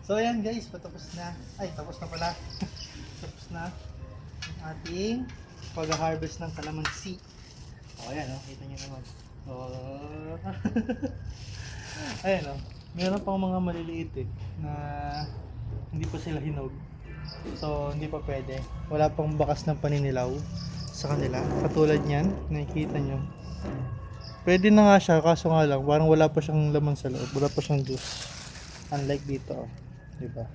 So ayan guys, patapos na. Ay, tapos na pala. Tapos na ang ating pag-harvest ng kalamansi. O ayan o, kita nyo naman. Oh. Ayan o, meron pang mga maliliit na hindi pa sila hinog. So hindi pa pwede. Wala pang bakas ng paninilaw sa kanila. Katulad niyan, nakikita nyo. Pwede na nga siya, kaso nga lang, parang wala pa siyang laman sa loob. Wala pa siyang juice. Unlike dito, diba?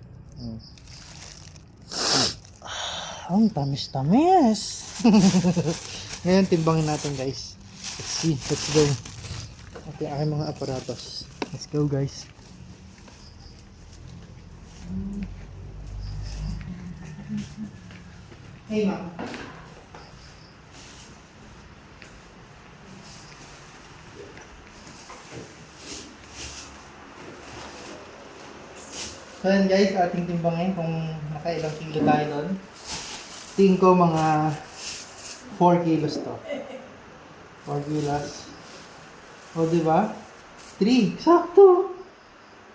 Ang tamis-tamis! Ngayon, timbangin natin guys. Let's see, let's go. Ito yung aking mga aparatos. Let's go guys. Hey ma'am. So yan guys, ating timbangin kung nakailang kilo tayo doon. Tingin ko mga 4 kilos to. 4 kilos. O diba? 3. Sakto!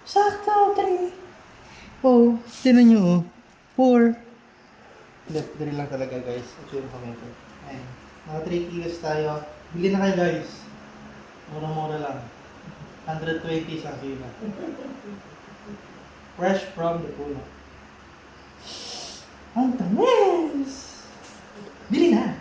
Sakto! 3. Oh, tinan nyo oh. 4. Hindi, 3 lang talaga guys. Ito yung kamay. Ayan. Mga 3 kilos tayo. Bili na kayo guys. Mura-mura lang. 120 sa kilo. Fresh from the puno. Ang tamis! Bili na!